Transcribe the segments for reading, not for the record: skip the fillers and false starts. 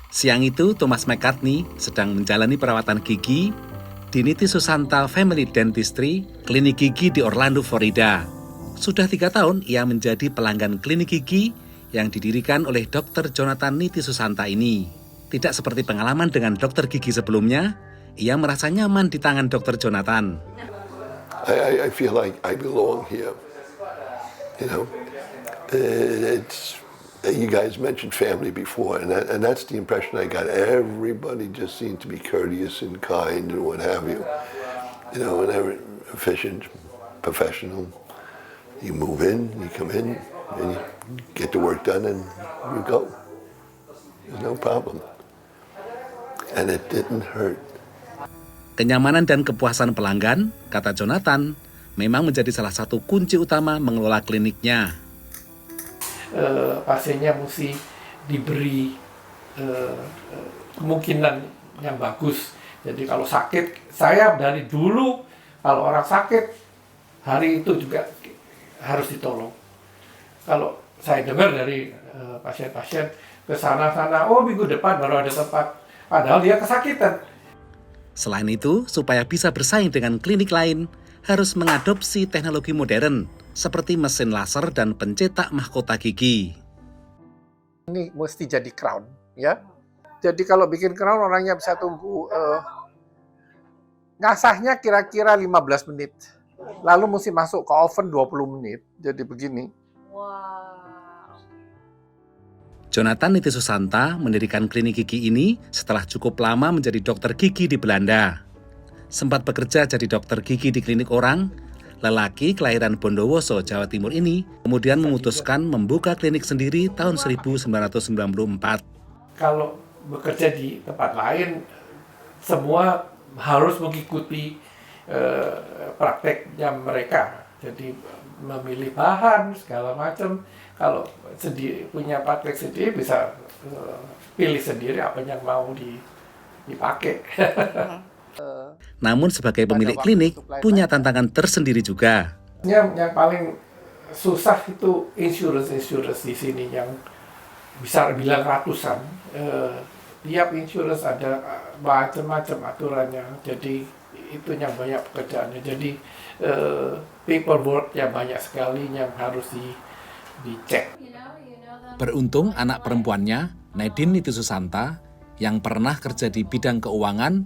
Siang itu, Thomas McCartney sedang menjalani perawatan gigi di Niti Susanta Family Dentistry, klinik gigi di Orlando, Florida. Sudah 3 tahun ia menjadi pelanggan klinik gigi yang didirikan oleh Dr. Jonathan Niti Susanta ini. Tidak seperti pengalaman dengan dokter gigi sebelumnya, ia merasa nyaman di tangan Dr. Jonathan. I feel like I belong here. You know, you guys mentioned family before, and that's the impression I got. Everybody just seemed to be courteous and kind and what have you. You know, and efficient, professional. You move in, you come in, and you get the work done, and you go. There's no problem. And it didn't hurt. Kenyamanan dan kepuasan pelanggan, kata Jonathan, memang menjadi salah satu kunci utama mengelola kliniknya. Pasiennya mesti diberi kemungkinan yang bagus. Jadi kalau sakit, saya dari dulu kalau orang sakit hari itu juga harus ditolong. Kalau saya dengar dari pasien-pasien ke sana-sana, oh minggu depan baru ada tempat, padahal dia kesakitan. Selain itu, supaya bisa bersaing dengan klinik lain, harus mengadopsi teknologi modern seperti mesin laser dan pencetak mahkota gigi. Ini mesti jadi crown, ya. Jadi kalau bikin crown orangnya bisa tunggu ngasahnya kira-kira 15 menit. Lalu mesti masuk ke oven 20 menit. Jadi begini. Wow. Jonathan Niti Susanta mendirikan klinik gigi ini setelah cukup lama menjadi dokter gigi di Belanda. Sempat bekerja jadi dokter gigi di klinik orang, lelaki kelahiran Bondowoso, Jawa Timur ini kemudian memutuskan membuka klinik sendiri tahun 1994. Kalau bekerja di tempat lain, semua harus mengikuti prakteknya mereka. Jadi memilih bahan segala macam. Kalau punya praktek sendiri bisa pilih sendiri apa yang mau dipakai. Namun sebagai pemilik klinik punya tantangan tersendiri juga. Yang paling susah itu insurance di sini yang bisa bilang ratusan. Tiap insurance ada macam-macam aturannya. Jadi itu yang banyak pekerjaannya. Jadi paperwork yang banyak sekali yang harus dicek. Beruntung anak perempuannya, Nadine Niti Susanta, yang pernah kerja di bidang keuangan,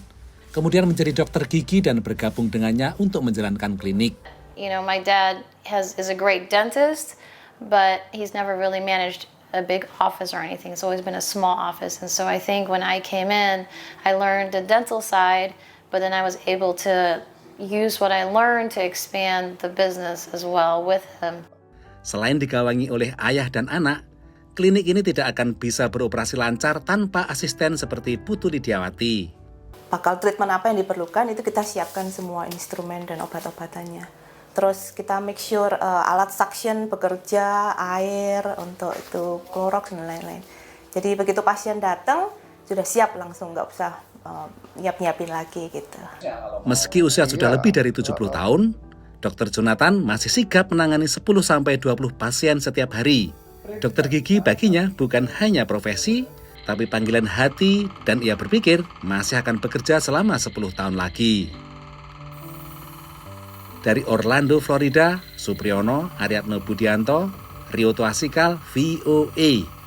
kemudian menjadi dokter gigi dan bergabung dengannya untuk menjalankan klinik. You know, my dad is a great dentist, but he's never really managed a big office or anything. It's always been a small office. And so I think when I came in, I learned the dental side, but then I was able to use what I learned to expand the business as well with him. Selain digawangi oleh ayah dan anak, klinik ini tidak akan bisa beroperasi lancar tanpa asisten seperti Putu Lidiawati. Bakal treatment apa yang diperlukan itu kita siapkan semua instrumen dan obat-obatannya. Terus kita make sure alat suction bekerja, air untuk itu Clorox dan lain-lain. Jadi begitu pasien datang sudah siap langsung, nggak usah nyiap-nyiapin lagi gitu. Meski usia sudah lebih dari 70 tahun, Dr. Jonathan masih sigap menangani 10-20 pasien setiap hari. Dokter gigi baginya bukan hanya profesi, tapi panggilan hati, dan ia berpikir masih akan bekerja selama 10 tahun lagi. Dari Orlando, Florida, Supriyono Aryatno Budianto, Rioto Asikal, VOA.